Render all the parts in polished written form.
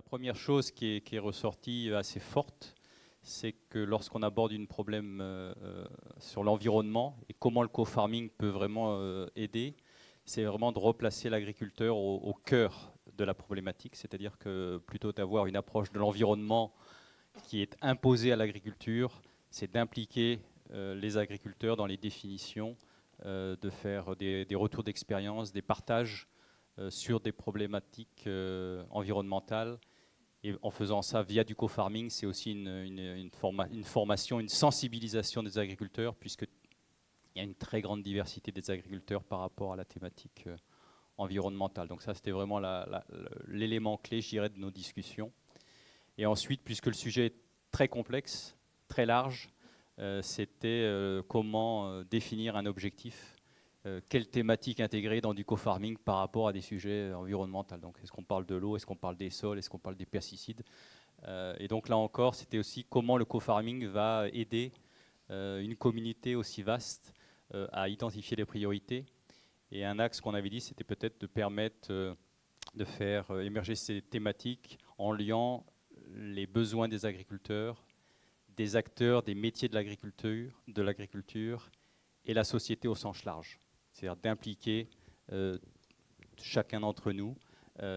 première chose qui est ressortie assez forte, c'est que lorsqu'on aborde un problème sur l'environnement et comment le co-farming peut vraiment aider, c'est vraiment de replacer l'agriculteur au cœur de la problématique, c'est-à-dire que plutôt d'avoir une approche de l'environnement qui est imposée à l'agriculture, c'est d'impliquer les agriculteurs dans les définitions, de faire des retours d'expérience, des partages sur des problématiques environnementales. Et en faisant ça via du co-farming, c'est aussi une formation, une sensibilisation des agriculteurs, puisqu'il y a une très grande diversité des agriculteurs par rapport à la thématique environnementale. Donc ça, c'était vraiment l'élément clé, je dirais, de nos discussions. Et ensuite, puisque le sujet est très complexe, très large, c'était comment définir un objectif, quelle thématique intégrer dans du co-farming par rapport à des sujets environnementaux. Donc, est-ce qu'on parle de l'eau, est-ce qu'on parle des sols, est-ce qu'on parle des pesticides, et donc là encore, c'était aussi comment le co-farming va aider une communauté aussi vaste à identifier les priorités. Et un axe qu'on avait dit, c'était peut-être de permettre de faire émerger ces thématiques en liant les besoins des agriculteurs, des acteurs, des métiers de l'agriculture et la société au sens large. C'est-à-dire d'impliquer chacun d'entre nous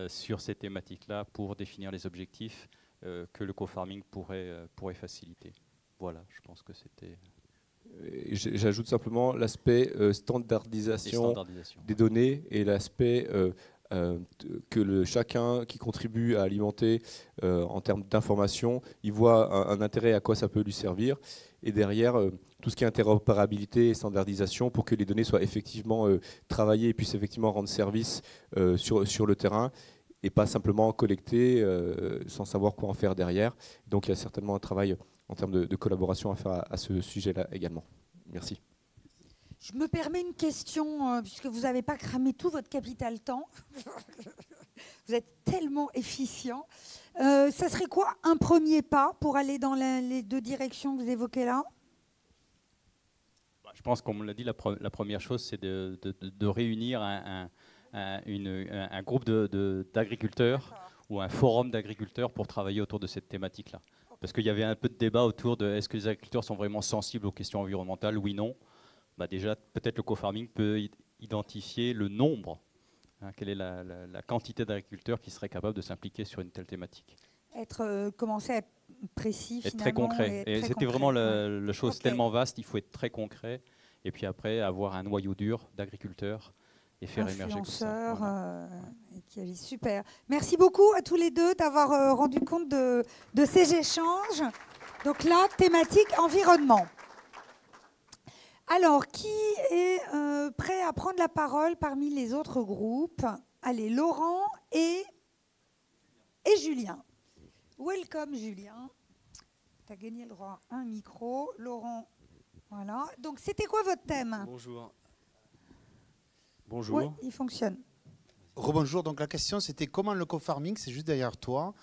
sur ces thématiques-là pour définir les objectifs que le co-farming pourrait faciliter. Voilà, je pense que c'était... J'ajoute simplement l'aspect standardisation des données et l'aspect que chacun qui contribue à alimenter en termes d'information, il voit un intérêt à quoi ça peut lui servir. Et derrière, tout ce qui est interopérabilité et standardisation pour que les données soient effectivement travaillées et puissent effectivement rendre service sur le terrain et pas simplement collectées sans savoir quoi en faire derrière. Donc il y a certainement un travail en termes de collaboration à faire à ce sujet-là également. Merci. Je me permets une question, puisque vous n'avez pas cramé tout votre capital temps. Vous êtes tellement efficient. Ça serait quoi un premier pas pour aller dans les deux directions que vous évoquez là? Je pense qu'on me l'a dit, la première chose, c'est de réunir un groupe d'agriculteurs ou un forum d'agriculteurs pour travailler autour de cette thématique-là. Parce qu'il y avait un peu de débat autour de est-ce que les agriculteurs sont vraiment sensibles aux questions environnementales, oui, non. Déjà, peut-être le co-farming peut identifier le nombre, quelle est la quantité d'agriculteurs qui seraient capables de s'impliquer sur une telle thématique. Commencer à être précis, être très concret. Et c'était vraiment la chose tellement vaste, il faut être très concret. Et puis après, avoir un noyau dur d'agriculteurs et faire émerger tout ça. Voilà. Super. Merci beaucoup à tous les deux d'avoir rendu compte de ces échanges. Donc là, thématique environnement. Alors, qui est prêt à prendre la parole parmi les autres groupes? Allez, Laurent et Julien. Welcome, Julien. Tu as gagné le droit à un micro. Laurent, voilà. Donc, c'était quoi votre thème? Bonjour. Bonjour. Oui, il fonctionne. Rebonjour. Donc, la question, c'était comment le co-farming, c'est juste derrière toi,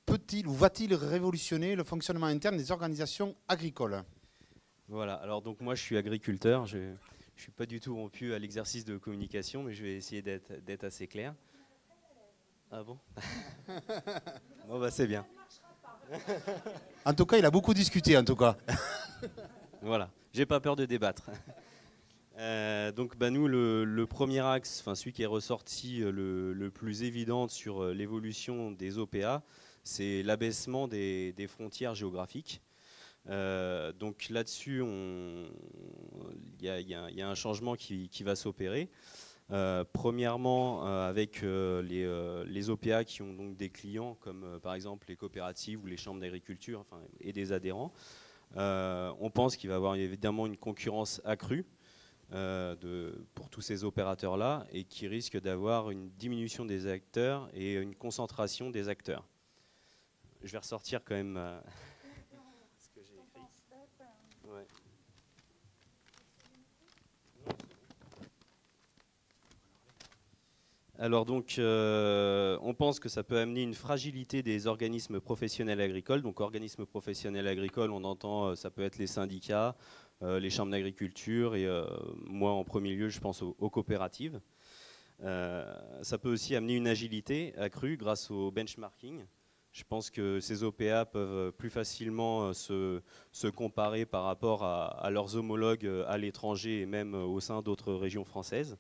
peut-il ou va-t-il révolutionner le fonctionnement interne des organisations agricoles? Voilà. Alors, donc, moi, je suis agriculteur. Je ne suis pas du tout rompu à l'exercice de communication, mais je vais essayer d'être assez clair. Ah bon? Bon, c'est bien. En tout cas, il a beaucoup discuté, en tout cas. Voilà, j'ai pas peur de débattre. Donc nous, le premier axe, celui qui est ressorti le plus évident sur l'évolution des OPA, c'est l'abaissement des frontières géographiques. Donc là-dessus, il y a un changement qui va s'opérer. Premièrement, avec les OPA qui ont donc des clients comme par exemple les coopératives ou les chambres d'agriculture et des adhérents, on pense qu'il va y avoir évidemment une concurrence accrue pour tous ces opérateurs-là et qui risque d'avoir une diminution des acteurs et une concentration des acteurs. Je vais ressortir quand même ce que j'ai écrit. Ouais. Alors donc, on pense que ça peut amener une fragilité des organismes professionnels agricoles. Donc organismes professionnels agricoles, on entend, ça peut être les syndicats, les chambres d'agriculture et moi en premier lieu, je pense aux coopératives. Ça peut aussi amener une agilité accrue grâce au benchmarking. Je pense que ces OPA peuvent plus facilement se comparer par rapport à leurs homologues à l'étranger et même au sein d'autres régions françaises.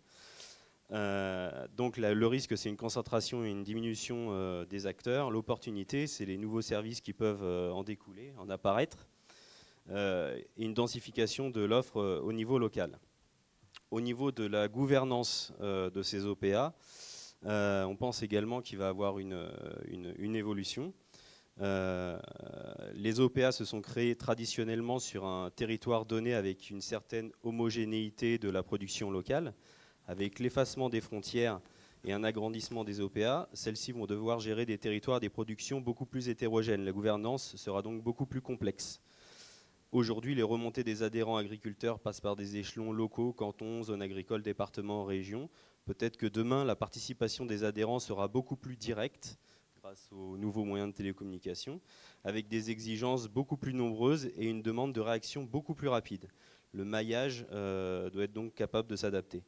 Donc le risque, c'est une concentration et une diminution des acteurs. L'opportunité, c'est les nouveaux services qui peuvent en découler, en apparaître, et une densification de l'offre au niveau local. Au niveau de la gouvernance de ces OPA, on pense également qu'il va y avoir une évolution. Les OPA se sont créés traditionnellement sur un territoire donné avec une certaine homogénéité de la production locale. Avec l'effacement des frontières et un agrandissement des OPA, celles-ci vont devoir gérer des territoires et des productions beaucoup plus hétérogènes. La gouvernance sera donc beaucoup plus complexe. Aujourd'hui, les remontées des adhérents agriculteurs passent par des échelons locaux, cantons, zones agricoles, départements, régions. Peut-être que demain, la participation des adhérents sera beaucoup plus directe grâce aux nouveaux moyens de télécommunication, avec des exigences beaucoup plus nombreuses et une demande de réaction beaucoup plus rapide. Le maillage doit être donc capable de s'adapter.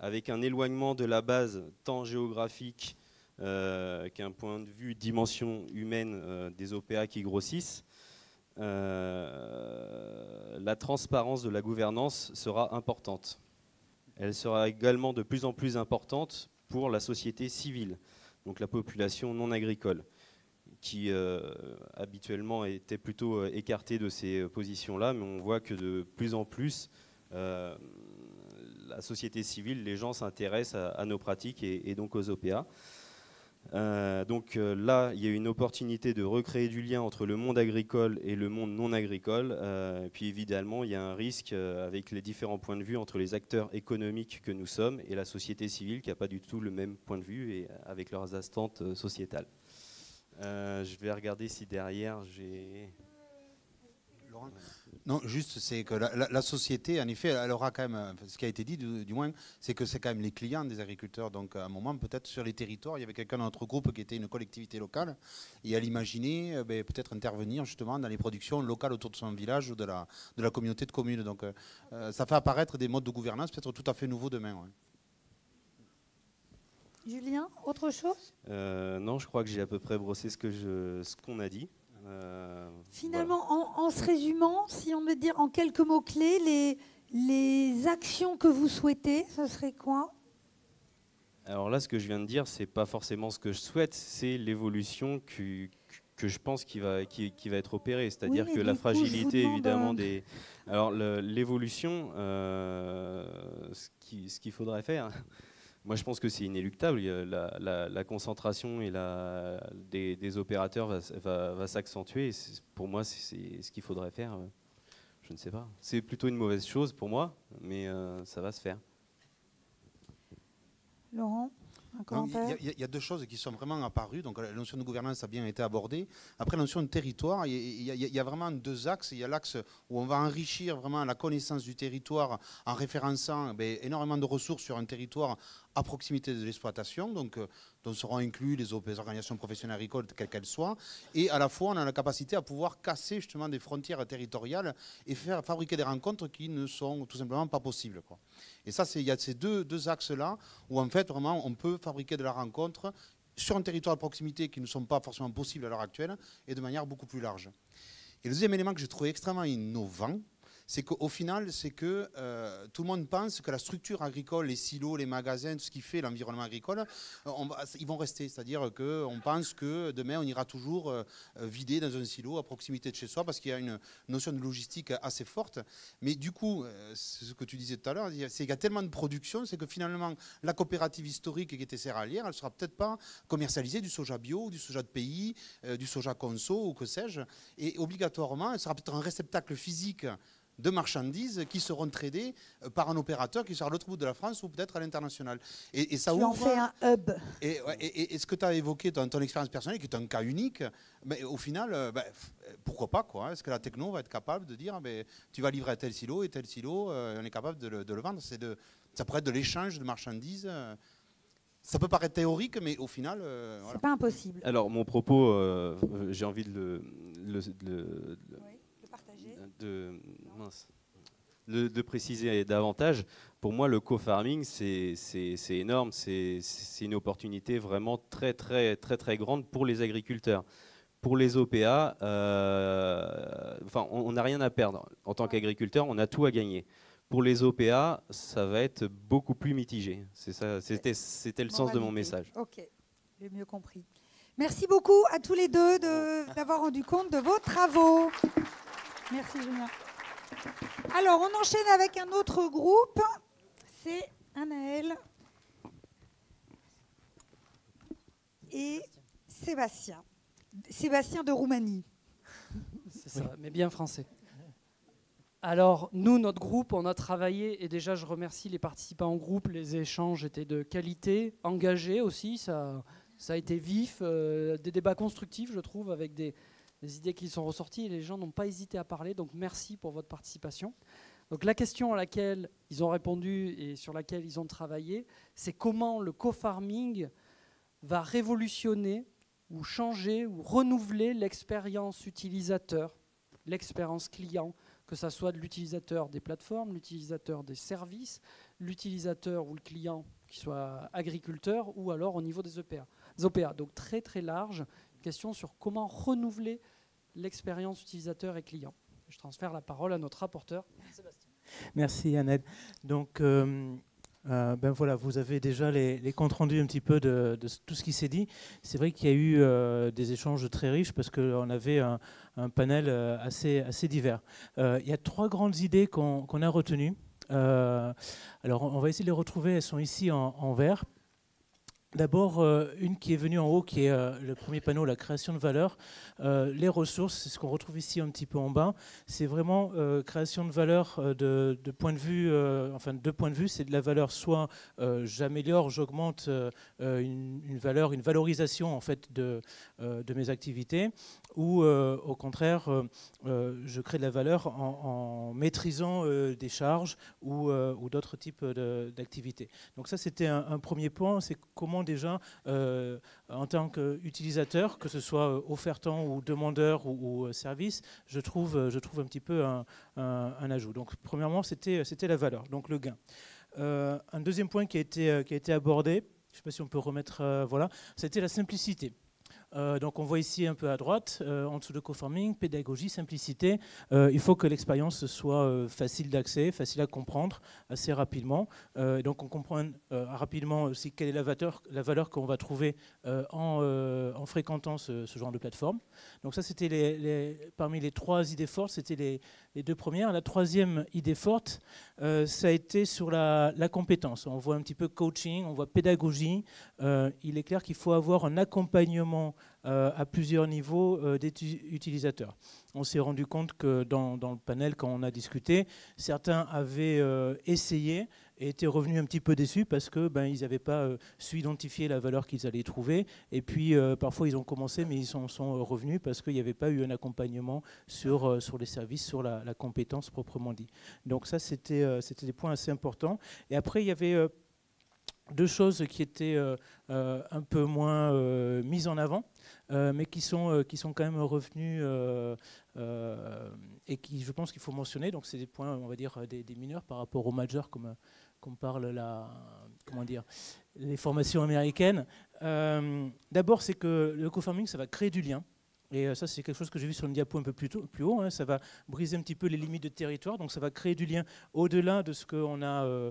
Avec un éloignement de la base tant géographique qu'un point de vue dimension humaine des OPA qui grossissent, la transparence de la gouvernance sera importante. Elle sera également de plus en plus importante pour la société civile, donc la population non agricole, qui habituellement était plutôt écartée de ces positions-là, mais on voit que de plus en plus, la société civile, les gens s'intéressent à nos pratiques et donc aux OPA. Donc là, il y a une opportunité de recréer du lien entre le monde agricole et le monde non agricole. Et puis évidemment, il y a un risque avec les différents points de vue entre les acteurs économiques que nous sommes et la société civile qui n'a pas du tout le même point de vue et avec leurs attentes sociétales. Je vais regarder si derrière j'ai... Laurent ? Non, juste, c'est que la société, en effet, elle aura quand même, ce qui a été dit du moins, c'est que c'est quand même les clients des agriculteurs. Donc à un moment, peut-être sur les territoires, il y avait quelqu'un dans notre groupe qui était une collectivité locale, et elle imaginait peut-être intervenir justement dans les productions locales autour de son village ou de la communauté de communes. Donc ça fait apparaître des modes de gouvernance peut-être tout à fait nouveaux demain. Ouais. Julien, autre chose ? Non, je crois que j'ai à peu près brossé ce qu'on a dit. Finalement, voilà. en se résumant, si on veut dire en quelques mots-clés, les actions que vous souhaitez, ce serait quoi ? Alors là, ce que je viens de dire, c'est pas forcément ce que je souhaite, c'est l'évolution que je pense qui va être opérée. C'est-à-dire que la fragilité, évidemment, des... Alors l'évolution, ce qu'il faudrait faire... Moi, je pense que c'est inéluctable. La concentration et des opérateurs va s'accentuer. Pour moi, c'est ce qu'il faudrait faire. Je ne sais pas. C'est plutôt une mauvaise chose pour moi, mais ça va se faire. Laurent ? Il y a deux choses qui sont vraiment apparues. Donc, la notion de gouvernance a bien été abordée. Après, la notion de territoire, il y a vraiment deux axes. Il y a l'axe où on va enrichir vraiment la connaissance du territoire en référençant énormément de ressources sur un territoire à proximité de l'exploitation, donc dont seront inclus les organisations professionnelles agricoles, quelles qu'elles soient. Et à la fois, on a la capacité à pouvoir casser justement des frontières territoriales et fabriquer des rencontres qui ne sont tout simplement pas possibles, quoi. Et ça, il y a ces deux axes-là où en fait, vraiment, on peut fabriquer de la rencontre sur un territoire de proximité qui ne sont pas forcément possibles à l'heure actuelle et de manière beaucoup plus large. Et le deuxième élément que j'ai trouvé extrêmement innovant, c'est qu'au final, c'est que tout le monde pense que la structure agricole, les silos, les magasins, tout ce qui fait l'environnement agricole, ils vont rester. C'est-à-dire qu'on pense que demain, on ira toujours vider dans un silo à proximité de chez soi parce qu'il y a une notion de logistique assez forte. Mais du coup, c'est ce que tu disais tout à l'heure, c'est qu'il y a tellement de production, c'est que finalement, la coopérative historique qui était céréalière, elle ne sera peut-être pas commercialisée du soja bio, du soja de pays, du soja conso ou que sais-je. Et obligatoirement, elle sera peut-être un réceptacle physique de marchandises qui seront tradées par un opérateur qui sera à l'autre bout de la France ou peut-être à l'international. Et ça ouvre. Tu en fais un hub. Et ce que tu as évoqué dans ton expérience personnelle, qui est un cas unique, mais au final, pourquoi pas, quoi. Est-ce que la techno va être capable de dire tu vas livrer à tel silo et tel silo, on est capable de le vendre. Ça pourrait être de l'échange de marchandises. Ça peut paraître théorique, mais au final... c'est voilà. pas impossible. Alors, mon propos, j'ai envie de le partager. de préciser davantage. Pour moi, le co-farming, c'est énorme. C'est une opportunité vraiment très, très, très, très grande pour les agriculteurs. Pour les OPA, on n'a rien à perdre. En tant qu'agriculteur, on a tout à gagner. Pour les OPA, ça va être beaucoup plus mitigé. C'était le sens de mon message. Ok, j'ai mieux compris. Merci beaucoup à tous les deux d'avoir rendu compte de vos travaux. Merci Julien. Alors, on enchaîne avec un autre groupe. C'est Anaël et Sébastien. Sébastien de Roumanie. C'est ça, mais bien français. Alors, nous, notre groupe, on a travaillé, et déjà, je remercie les participants au groupe, les échanges étaient de qualité, engagés aussi, ça a été vif, des débats constructifs, je trouve, avec des idées qui sont ressorties, et les gens n'ont pas hésité à parler, donc merci pour votre participation. Donc la question à laquelle ils ont répondu et sur laquelle ils ont travaillé, c'est comment le co-farming va révolutionner ou changer ou renouveler l'expérience utilisateur, l'expérience client, que ce soit de l'utilisateur des plateformes, l'utilisateur des services, l'utilisateur ou le client qui soit agriculteur ou alors au niveau des OPA. Donc très très large, question sur comment renouveler l'expérience utilisateur et client. Je transfère la parole à notre rapporteur, Sébastien. Merci Annette. Donc voilà, vous avez déjà les comptes rendus un petit peu de tout ce qui s'est dit. C'est vrai qu'il y a eu des échanges très riches parce qu'on avait un panel assez divers. Il y a 3 grandes idées qu'on a retenues. Alors on va essayer de les retrouver, elles sont ici en vert. D'abord, une qui est venue en haut, qui est le premier panneau, la création de valeur. Les ressources, c'est ce qu'on retrouve ici un petit peu en bas. C'est vraiment création de valeur de point de vue, enfin de 2 points de vue. C'est de la valeur, soit j'améliore, j'augmente une valeur, une valorisation en fait de mes activités, ou au contraire, je crée de la valeur en maîtrisant des charges ou d'autres types d'activités. Donc ça, c'était un premier point, c'est comment déjà, en tant qu'utilisateur, que ce soit offertant ou demandeur ou service, je trouve un petit peu un ajout. Donc premièrement, c'était la valeur, donc le gain. Un deuxième point qui a été abordé, je ne sais pas si on peut remettre, voilà, c'était la simplicité. Donc on voit ici un peu à droite, en dessous de co-farming, pédagogie, simplicité. Il faut que l'expérience soit facile d'accès, facile à comprendre assez rapidement. Donc on comprend rapidement aussi quelle est la valeur qu'on va trouver en fréquentant ce genre de plateforme. Donc ça, c'était parmi les 3 idées fortes, c'était les 2 premières. La 3e idée forte, ça a été sur la compétence. On voit un petit peu coaching, on voit pédagogie. Il est clair qu'il faut avoir un accompagnement à plusieurs niveaux d'utilisateurs. On s'est rendu compte que dans le panel, quand on a discuté, certains avaient essayé et étaient revenus un petit peu déçus parce que ils n'avaient pas su identifier la valeur qu'ils allaient trouver. Et puis parfois ils ont commencé, mais ils sont revenus parce qu'il n'y avait pas eu un accompagnement sur les services, sur la compétence proprement dit. Donc ça, c'était des points assez importants. Et après, il y avait 2 choses qui étaient un peu moins mises en avant, mais qui sont quand même revenues et qui, je pense qu'il faut mentionner. Donc c'est des points, on va dire, des mineurs par rapport aux majeurs, comme parle les formations américaines. D'abord, c'est que le co-farming, ça va créer du lien. Et ça, c'est quelque chose que j'ai vu sur une diapo un peu plus haut. Hein. Ça va briser un petit peu les limites de territoire, donc ça va créer du lien au-delà de ce qu'on a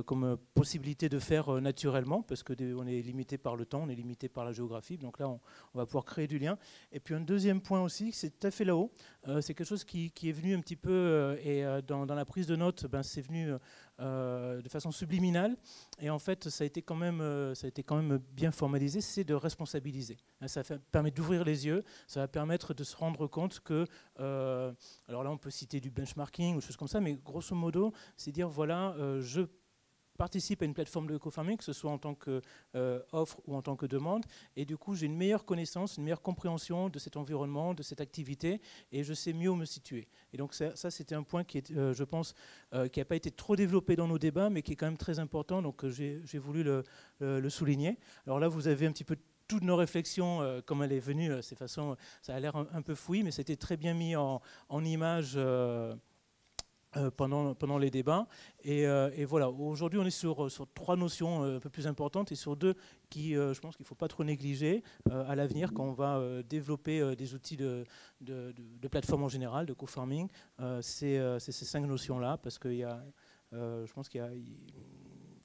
comme possibilité de faire naturellement, parce qu'on est limité par le temps, on est limité par la géographie. Donc là, on va pouvoir créer du lien. Et puis un deuxième point aussi, c'est tout à fait là-haut. C'est quelque chose qui est venu un petit peu, et dans la prise de notes, c'est venu de façon subliminale. Et en fait, ça a été quand même bien formalisé, c'est de responsabiliser. Ça permet d'ouvrir les yeux, ça va permettre de se rendre compte que, alors là on peut citer du benchmarking ou des choses comme ça, mais grosso modo, c'est dire voilà, je participe à une plateforme de co-farming, que ce soit en tant qu'offre ou en tant que demande, et du coup j'ai une meilleure connaissance, une meilleure compréhension de cet environnement, de cette activité, et je sais mieux où me situer. Et donc ça c'était un point qui est, je pense, qui n'a pas été trop développé dans nos débats, mais qui est quand même très important, donc j'ai voulu le souligner. Alors là vous avez un petit peu toutes nos réflexions, comme elle est venue, ces façons, ça a l'air un peu fouillis, mais c'était très bien mis en image pendant les débats. Et voilà, aujourd'hui, on est sur 3 notions un peu plus importantes et sur 2 qui, je pense qu'il ne faut pas trop négliger à l'avenir quand on va développer des outils de plateforme en général, de co-farming. C'est ces 5 notions-là, parce qu'il y a, je pense qu'il y a,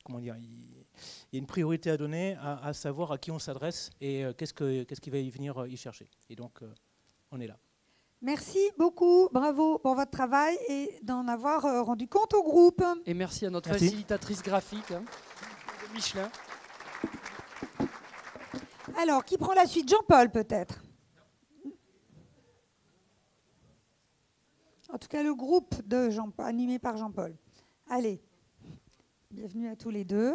comment dire, il y a une priorité à donner à savoir à qui on s'adresse et qu'est-ce qui va y venir y chercher. Et donc, on est là. Merci beaucoup, bravo pour votre travail et d'en avoir rendu compte au groupe. Et merci à notre facilitatrice graphique, Michelin. Alors, qui prend la suite? Jean-Paul, peut-être? En tout cas, le groupe animé par Jean-Paul. Allez, bienvenue à tous les deux.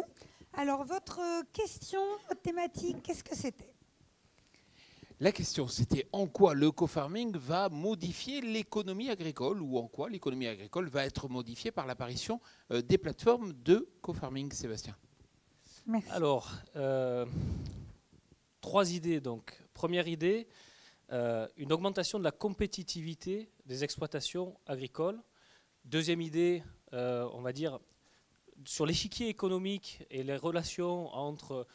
Alors, votre question, votre thématique, qu'est-ce que c'était? La question, c'était en quoi le co-farming va modifier l'économie agricole ou en quoi l'économie agricole va être modifiée par l'apparition des plateformes de co-farming, Sébastien. Merci. Alors, 3 idées. Donc, première idée, une augmentation de la compétitivité des exploitations agricoles. Deuxième idée, on va dire, sur l'échiquier économique et les relations entre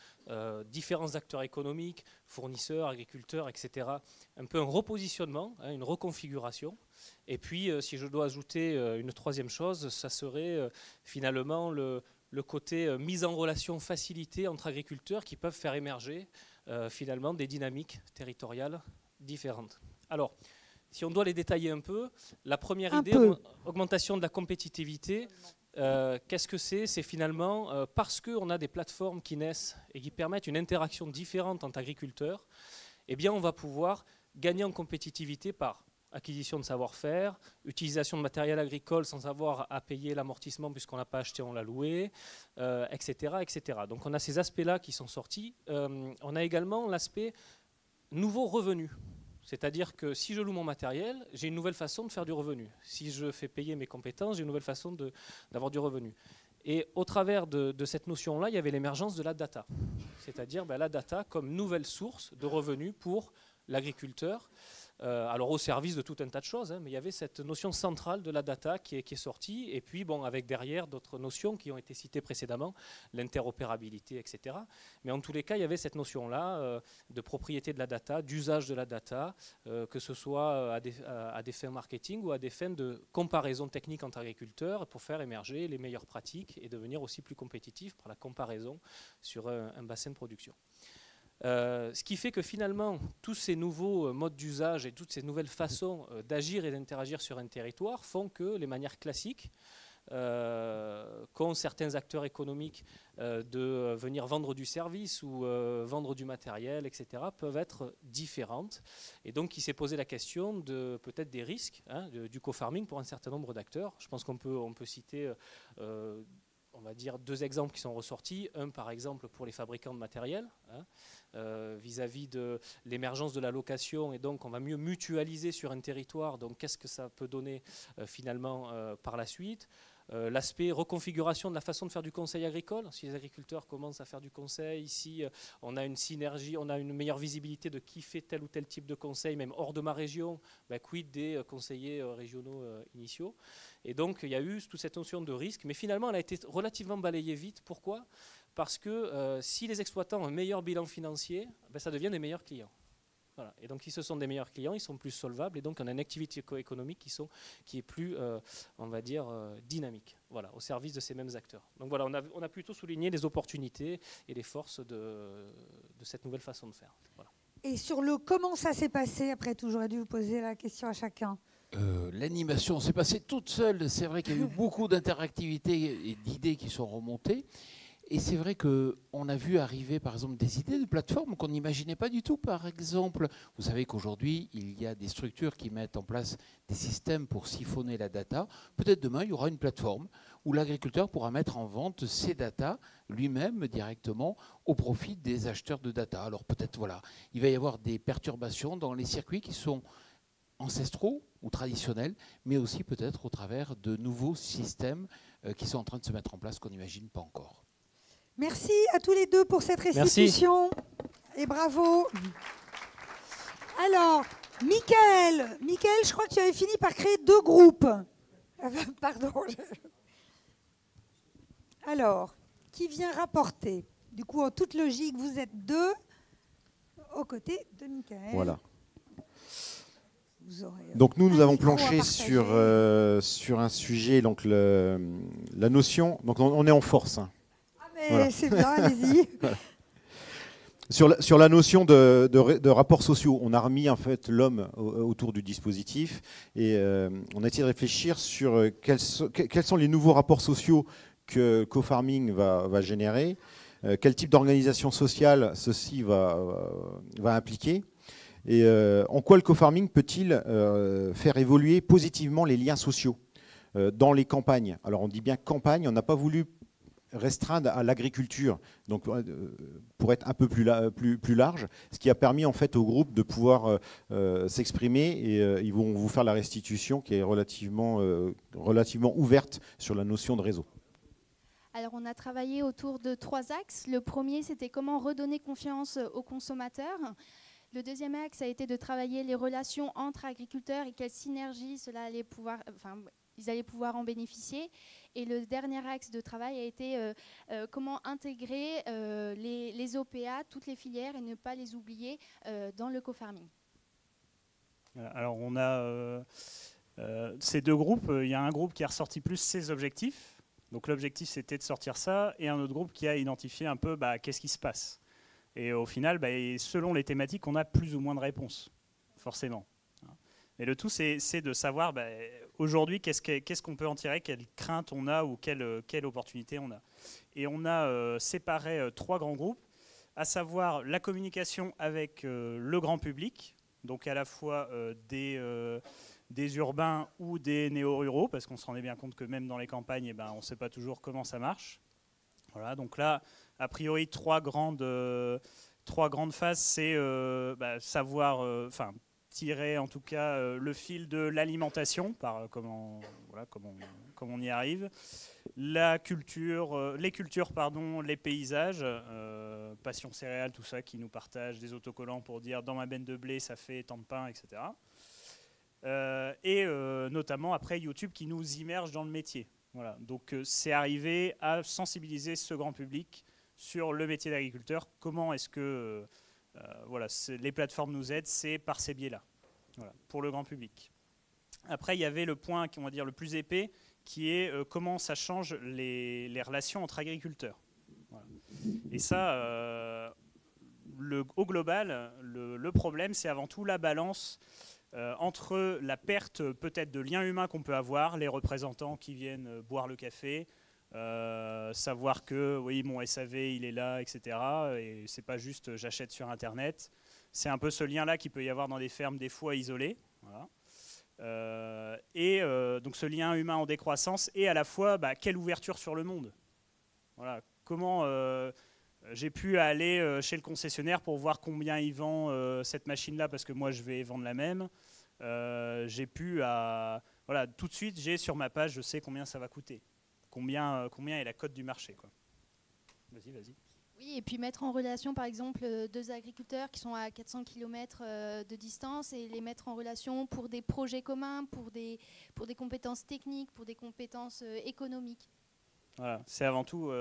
différents acteurs économiques, fournisseurs, agriculteurs, etc. Un peu un repositionnement, une reconfiguration. Et puis, si je dois ajouter une 3e chose, ça serait finalement le côté mise en relation facilitée entre agriculteurs qui peuvent faire émerger finalement des dynamiques territoriales différentes. Alors, si on doit les détailler un peu, la première idée, augmentation de la compétitivité. Qu'est-ce que c'est? C'est finalement parce qu'on a des plateformes qui naissent et qui permettent une interaction différente entre agriculteurs, eh bien on va pouvoir gagner en compétitivité par acquisition de savoir-faire, utilisation de matériel agricole sans avoir à payer l'amortissement puisqu'on n'a pas acheté, on l'a loué, etc., etc. Donc on a ces aspects-là qui sont sortis. On a également l'aspect nouveaux revenus. C'est-à-dire que si je loue mon matériel, j'ai une nouvelle façon de faire du revenu. Si je fais payer mes compétences, j'ai une nouvelle façon d'avoir du revenu. Et au travers de cette notion-là, il y avait l'émergence de la data. C'est-à-dire la data comme nouvelle source de revenus pour l'agriculteur. Alors au service de tout un tas de choses, mais il y avait cette notion centrale de la data qui est sortie, et puis avec derrière d'autres notions qui ont été citées précédemment, l'interopérabilité, etc. Mais en tous les cas, il y avait cette notion-là de propriété de la data, d'usage de la data, que ce soit à des fins marketing ou à des fins de comparaison technique entre agriculteurs pour faire émerger les meilleures pratiques et devenir aussi plus compétitif par la comparaison sur un bassin de production. Ce qui fait que finalement, tous ces nouveaux modes d'usage et toutes ces nouvelles façons d'agir et d'interagir sur un territoire font que les manières classiques qu'ont certains acteurs économiques de venir vendre du service ou vendre du matériel, etc., peuvent être différentes. Et donc, il s'est posé la question de peut-être des risques du co-farming pour un certain nombre d'acteurs. Je pense qu'on peut citer on va dire 2 exemples qui sont ressortis. Un, par exemple, pour les fabricants de matériel, vis-à-vis de l'émergence de la location, et donc on va mieux mutualiser sur un territoire. Donc, qu'est-ce que ça peut donner finalement par la suite? L'aspect reconfiguration de la façon de faire du conseil agricole. Si les agriculteurs commencent à faire du conseil, ici on a une synergie, on a une meilleure visibilité de qui fait tel ou tel type de conseil, même hors de ma région, quid des conseillers régionaux initiaux. Et donc il y a eu toute cette notion de risque, mais finalement elle a été relativement balayée vite. Pourquoi? Parce que si les exploitants ont un meilleur bilan financier, ça devient des meilleurs clients. Voilà. Et donc, si ce sont des meilleurs clients, ils sont plus solvables, et donc on a une activité économique qui est plus, on va dire, dynamique, voilà, au service de ces mêmes acteurs. Donc voilà, on a plutôt souligné les opportunités et les forces de cette nouvelle façon de faire. Voilà. Et sur le comment ça s'est passé, après tout, j'aurais dû vous poser la question à chacun. L'animation s'est passée toute seule. C'est vrai qu'il y a eu beaucoup d'interactivité et d'idées qui sont remontées. Et c'est vrai qu'on a vu arriver, par exemple, des idées de plateformes qu'on n'imaginait pas du tout. Par exemple, vous savez qu'aujourd'hui, il y a des structures qui mettent en place des systèmes pour siphonner la data. Peut-être demain, il y aura une plateforme où l'agriculteur pourra mettre en vente ses data lui-même directement au profit des acheteurs de data. Alors peut-être, voilà, il va y avoir des perturbations dans les circuits qui sont ancestraux ou traditionnels, mais aussi peut-être au travers de nouveaux systèmes qui sont en train de se mettre en place qu'on n'imagine pas encore. Merci à tous les deux pour cette restitution. Merci. Et bravo. Alors, Mickaël, je crois que tu avais fini par créer 2 groupes. Pardon. Alors, qui vient rapporter? Du coup, en toute logique, vous êtes deux aux côtés de Michael. Voilà. Vous aurez donc nous avons micro à planché partager. sur un sujet, donc la notion. Donc on est en force. Hein. Ah mais Voilà. c'est bien, allez-y. Voilà. Sur la notion de rapports sociaux, on a remis en fait l'homme autour du dispositif et on a essayé de réfléchir sur quels sont les nouveaux rapports sociaux que co-farming va générer, quel type d'organisation sociale ceci va impliquer et en quoi le co-farming peut-il faire évoluer positivement les liens sociaux dans les campagnes. Alors on dit bien campagne, on n'a pas voulu restreindre à l'agriculture, donc pour être un peu plus large, ce qui a permis en fait au groupe de pouvoir s'exprimer et ils vont vous faire la restitution qui est relativement ouverte sur la notion de réseau. Alors on a travaillé autour de 3 axes. Le premier, c'était comment redonner confiance aux consommateurs. Le deuxième axe a été de travailler les relations entre agriculteurs et quelle synergie ils allaient pouvoir en bénéficier. Et le dernier axe de travail a été comment intégrer les OPA, toutes les filières, et ne pas les oublier dans le co-farming. Alors on a ces deux groupes. Il y a un groupe qui a ressorti plus ses objectifs. Donc l'objectif c'était de sortir ça, et un autre groupe qui a identifié un peu qu'est-ce qui se passe. Et au final, selon les thématiques, on a plus ou moins de réponses, forcément. Mais le tout, c'est de savoir aujourd'hui qu'est-ce qu'on peut en tirer, quelle crainte on a ou quelle opportunité on a. Et on a séparé 3 grands groupes, à savoir la communication avec le grand public, donc à la fois des urbains ou des néo-ruraux, parce qu'on se rendait bien compte que même dans les campagnes, on ne sait pas toujours comment ça marche. Voilà, donc là, a priori, 3 grandes phases, c'est savoir, tirer en tout cas le fil de l'alimentation, comment on y arrive, la culture, les cultures, les paysages, passion céréales, tout ça, qui nous partagent des autocollants pour dire dans ma benne de blé, ça fait tant de pain, etc. Et notamment après YouTube qui nous immerge dans le métier. Voilà. Donc c'est arrivé à sensibiliser ce grand public sur le métier d'agriculteur. Comment est-ce que les plateformes nous aident? C'est par ces biais-là, pour le grand public. Après, il y avait le point, on va dire, le plus épais, qui est comment ça change les relations entre agriculteurs. Voilà. Et ça, au global, le problème, c'est avant tout la balance entre la perte peut-être de liens humains qu'on peut avoir, les représentants qui viennent boire le café, savoir que oui, mon SAV il est là, etc. Et c'est pas juste j'achète sur Internet. C'est un peu ce lien-là qu'il peut y avoir dans des fermes des fois isolées. Voilà. Donc ce lien humain en décroissance et à la fois quelle ouverture sur le monde. Voilà. Comment j'ai pu aller chez le concessionnaire pour voir combien il vend cette machine-là parce que moi je vais vendre la même. J'ai pu tout de suite j'ai sur ma page, je sais combien ça va coûter. Combien est la cote du marché, quoi. Vas-y. Oui, et puis mettre en relation, par exemple, 2 agriculteurs qui sont à 400 km de distance et les mettre en relation pour des projets communs, pour des compétences techniques, pour des compétences économiques. Voilà, c'est avant tout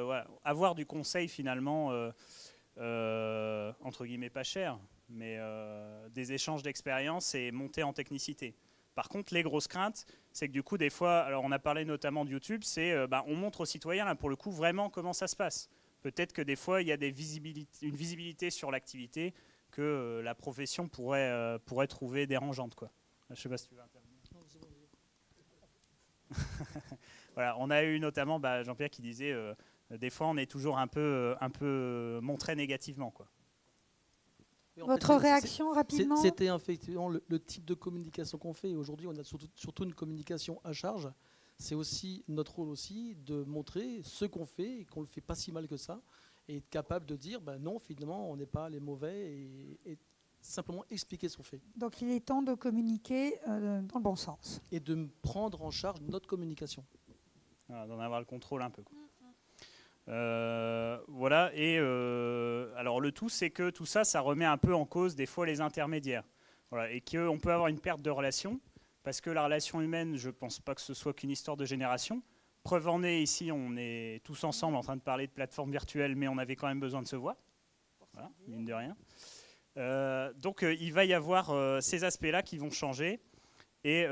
avoir du conseil finalement, entre guillemets pas cher, mais des échanges d'expérience et monter en technicité. Par contre, les grosses craintes, c'est que du coup, des fois, alors on a parlé notamment de YouTube, c'est on montre aux citoyens, là, pour le coup, vraiment comment ça se passe. Peut-être que des fois, il y a une visibilité sur l'activité que la profession pourrait trouver dérangeante, quoi. Je ne sais pas si tu veux intervenir. Voilà, on a eu notamment Jean-Pierre qui disait des fois, on est toujours un peu montré négativement, quoi. Votre réaction rapidement? C'était effectivement le type de communication qu'on fait. Aujourd'hui, on a surtout une communication à charge. C'est aussi notre rôle aussi de montrer ce qu'on fait et qu'on ne le fait pas si mal que ça et être capable de dire non, finalement, on n'est pas les mauvais et simplement expliquer ce qu'on fait. Donc il est temps de communiquer dans le bon sens. Et de prendre en charge notre communication. Voilà, d'en avoir le contrôle un peu, quoi. Voilà, et alors le tout, c'est que tout ça, ça remet un peu en cause des fois les intermédiaires. Voilà, et qu'on peut avoir une perte de relation parce que la relation humaine, je ne pense pas que ce soit qu'une histoire de génération. Preuve en est, ici, on est tous ensemble en train de parler de plateforme virtuelle, mais on avait quand même besoin de se voir, voilà, mine de rien. Donc il va y avoir ces aspects-là qui vont changer, et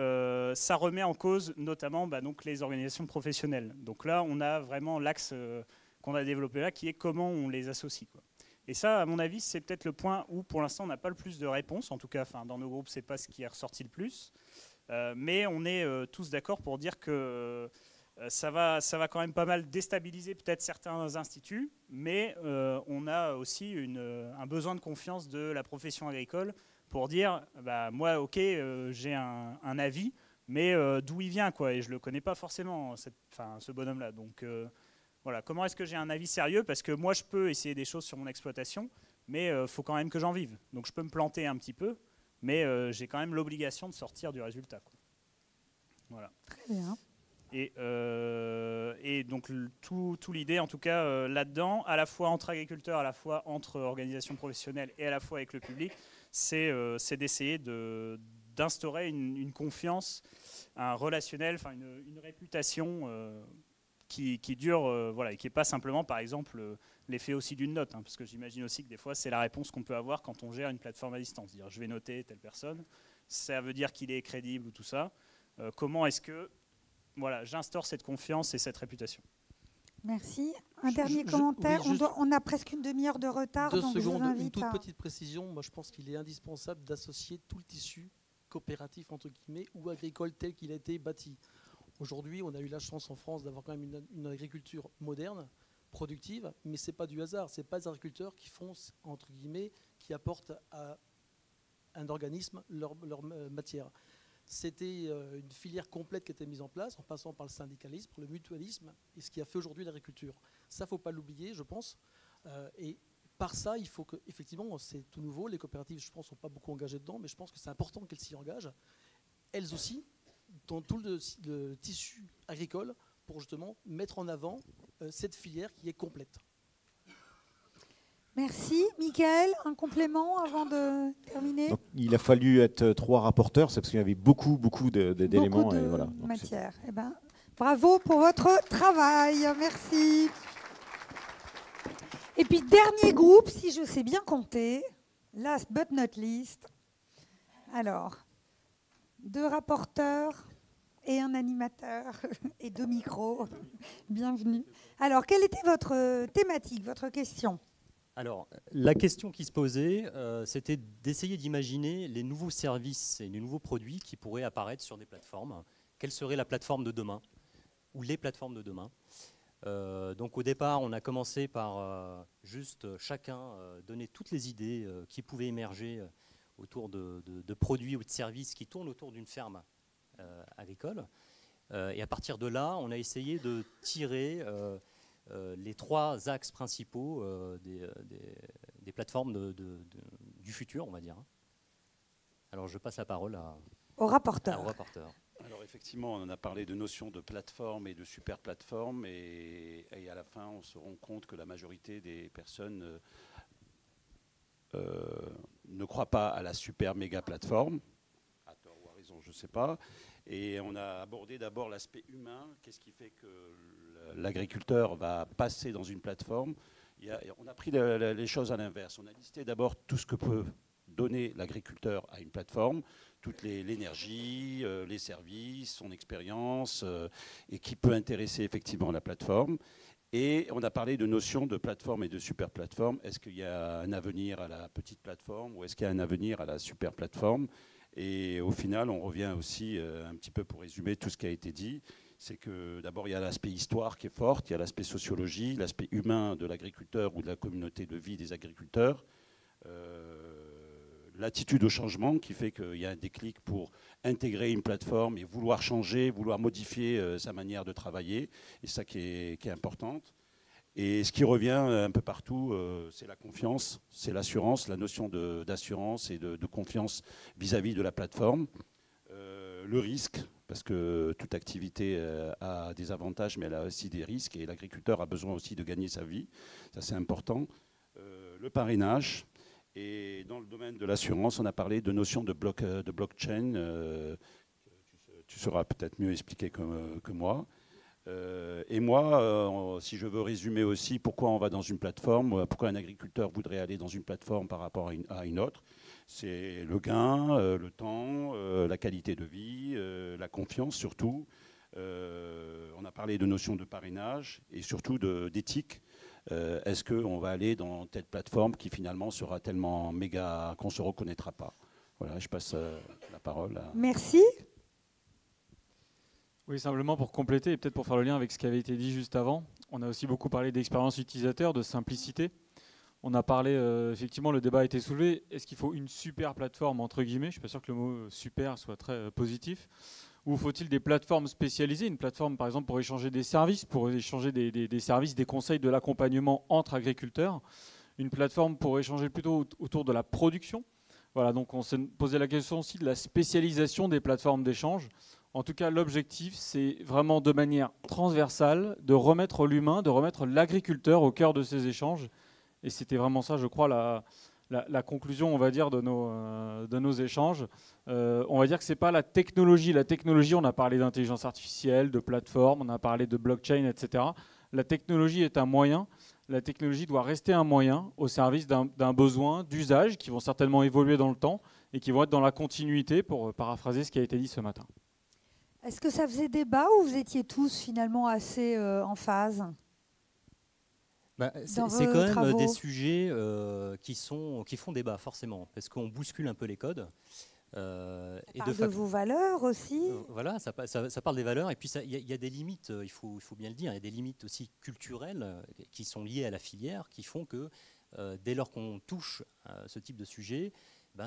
ça remet en cause notamment donc, les organisations professionnelles. Donc là, on a vraiment l'axe qu'on a développé là, qui est comment on les associe, quoi. Et ça, à mon avis, c'est peut-être le point où, pour l'instant, on n'a pas le plus de réponses. En tout cas, dans nos groupes, ce n'est pas ce qui est ressorti le plus. Mais on est tous d'accord pour dire que ça va quand même pas mal déstabiliser peut-être certains instituts, mais on a aussi un besoin de confiance de la profession agricole pour dire, moi, ok, j'ai un avis, mais d'où il vient, quoi, et je ne le connais pas forcément, ce bonhomme-là. Donc, voilà, comment est-ce que j'ai un avis sérieux? Parce que moi, je peux essayer des choses sur mon exploitation, mais il faut quand même que j'en vive. Donc je peux me planter un petit peu, mais j'ai quand même l'obligation de sortir du résultat, quoi. Voilà. Très bien. Et donc tout l'idée, en tout cas, là-dedans, à la fois entre agriculteurs, à la fois entre organisations professionnelles et à la fois avec le public, c'est d'essayer d'instaurer une confiance, un relationnel, une réputation qui dure, voilà, et qui n'est pas simplement, par exemple, l'effet aussi d'une note, hein, parce que j'imagine aussi que des fois, c'est la réponse qu'on peut avoir quand on gère une plateforme à distance. Dire, je vais noter telle personne, ça veut dire qu'il est crédible ou tout ça. Comment est-ce que voilà, j'instaure cette confiance et cette réputation? Merci. Un dernier commentaire. Oui, on a presque une demi-heure de retard. 2 donc secondes, je vous invite une toute à... petite précision. Moi, je pense qu'il est indispensable d'associer tout le tissu coopératif, entre guillemets, ou agricole tel qu'il a été bâti. Aujourd'hui, on a eu la chance en France d'avoir quand même une agriculture moderne, productive, mais ce n'est pas du hasard. Ce n'est pas les agriculteurs qui font, entre guillemets, qui apportent à un organisme leur matière. C'était une filière complète qui était mise en place, en passant par le syndicalisme, le mutualisme, et ce qui a fait aujourd'hui l'agriculture. Ça, il ne faut pas l'oublier, je pense. Et par ça, il faut que, effectivement, c'est tout nouveau. Les coopératives, je pense, ne sont pas beaucoup engagées dedans, mais je pense que c'est important qu'elles s'y engagent, elles aussi, dans tout le tissu agricole, pour justement mettre en avant cette filière qui est complète. Merci. Mickaël, un complément avant de terminer? Donc, il a fallu être 3 rapporteurs, c'est parce qu'il y avait beaucoup d'éléments. Beaucoup de et voilà. matière. Eh ben, bravo pour votre travail. Merci. Et puis, dernier groupe, si je sais bien compter, last but not least. Alors, 2 rapporteurs et un animateur et 2 micros. Bienvenue. Alors, quelle était votre thématique, votre question? Alors, la question qui se posait, c'était d'essayer d'imaginer les nouveaux services et les nouveaux produits qui pourraient apparaître sur des plateformes. Quelle serait la plateforme de demain, ou les plateformes de demain? Donc au départ, on a commencé par juste chacun donner toutes les idées qui pouvaient émerger autour de produits ou de services qui tournent autour d'une ferme agricole. Et à partir de là, on a essayé de tirer les 3 axes principaux des plateformes du futur, on va dire. Alors je passe la parole au rapporteur. Alors effectivement, on en a parlé de notions de plateforme et de super plateforme, et à la fin, on se rend compte que la majorité des personnes ne croient pas à la super méga plateforme, à tort ou à raison, je ne sais pas. Et on a abordé d'abord l'aspect humain. Qu'est-ce qui fait que l'agriculteur va passer dans une plateforme? On a pris les choses à l'inverse. On a listé d'abord tout ce que peut donner l'agriculteur à une plateforme, toute l'énergie, les services, son expérience, et qui peut intéresser effectivement la plateforme. Et on a parlé de notions de plateforme et de super plateforme. Est-ce qu'il y a un avenir à la petite plateforme ou est-ce qu'il y a un avenir à la super plateforme? Et au final, on revient aussi, un petit peu pour résumer tout ce qui a été dit, c'est que d'abord, il y a l'aspect histoire qui est fort, il y a l'aspect sociologie, l'aspect humain de l'agriculteur ou de la communauté de vie des agriculteurs, l'attitude au changement qui fait qu'il y a un déclic pour intégrer une plateforme et vouloir changer, vouloir modifier sa manière de travailler, et ça qui est importante. Et ce qui revient un peu partout, c'est la confiance, c'est l'assurance, la notion d'assurance et de confiance vis-à-vis de la plateforme. Le risque, parce que toute activité a des avantages, mais elle a aussi des risques, et l'agriculteur a besoin aussi de gagner sa vie, ça c'est important. Le parrainage, et dans le domaine de l'assurance, on a parlé de notion de blockchain. Tu tu sauras peut-être mieux expliquer que moi. Et moi, si je veux résumer aussi pourquoi on va dans une plateforme, pourquoi un agriculteur voudrait aller dans une plateforme par rapport à une autre, c'est le gain, le temps, la qualité de vie, la confiance surtout. On a parlé de notion de parrainage et surtout d'éthique. Est-ce qu'on va aller dans telle plateforme qui finalement sera tellement méga qu'on ne se reconnaîtra pas? Voilà, je passe la parole à... Merci. Oui, simplement pour compléter et peut-être pour faire le lien avec ce qui avait été dit juste avant, on a aussi beaucoup parlé d'expérience utilisateur, de simplicité. On a parlé, effectivement, le débat a été soulevé, est-ce qu'il faut une super plateforme, entre guillemets, je ne suis pas sûr que le mot super soit très positif, ou faut-il des plateformes spécialisées, une plateforme par exemple pour échanger des services, des services, des conseils, de l'accompagnement entre agriculteurs, une plateforme pour échanger plutôt autour de la production. Voilà, donc on s'est posé la question aussi de la spécialisation des plateformes d'échange. En tout cas, l'objectif, c'est vraiment de manière transversale de remettre l'humain, de remettre l'agriculteur au cœur de ces échanges. Et c'était vraiment ça, je crois, la conclusion, on va dire, de nos échanges. On va dire que ce n'est pas la technologie. La technologie, on a parlé d'intelligence artificielle, de plateforme, on a parlé de blockchain, etc. La technologie est un moyen. La technologie doit rester un moyen au service d'un besoin, d'usage, qui vont certainement évoluer dans le temps et qui vont être dans la continuité, pour paraphraser ce qui a été dit ce matin. Est-ce que ça faisait débat ou vous étiez tous finalement assez en phase? C'est quand même des sujets qui font débat, forcément, parce qu'on bouscule un peu les codes. Ça parle de vos valeurs aussi. Voilà, ça parle des valeurs, et puis il y a des limites, il faut bien le dire, il y a des limites aussi culturelles qui sont liées à la filière, qui font que dès lors qu'on touche ce type de sujet,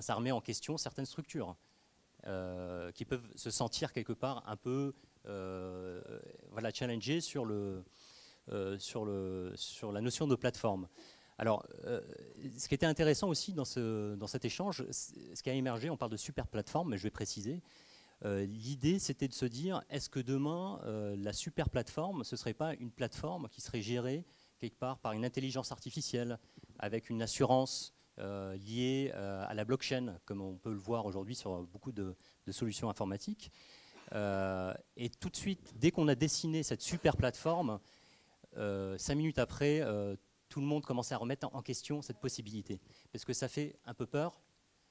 ça remet en question certaines structures. Qui peuvent se sentir quelque part un peu challengés sur la notion de plateforme. Alors, ce qui était intéressant aussi dans cet échange, ce qui a émergé, on parle de super plateforme, mais je vais préciser, l'idée c'était de se dire, est-ce que demain, la super plateforme, ce ne serait pas une plateforme qui serait gérée quelque part par une intelligence artificielle, avec une assurance liées à la blockchain, comme on peut le voir aujourd'hui sur beaucoup de solutions informatiques. Et tout de suite, dès qu'on a dessiné cette super plateforme, 5 minutes après, tout le monde commençait à remettre en question cette possibilité. Parce que ça fait un peu peur,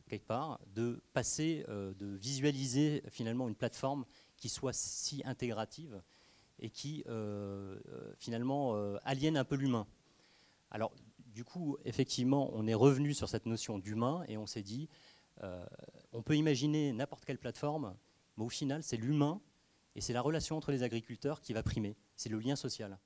quelque part, de passer, de visualiser finalement une plateforme qui soit si intégrative et qui finalement aliène un peu l'humain. Alors, du coup, effectivement, on est revenu sur cette notion d'humain et on s'est dit, on peut imaginer n'importe quelle plateforme, mais au final, c'est l'humain et c'est la relation entre les agriculteurs qui va primer. C'est le lien social.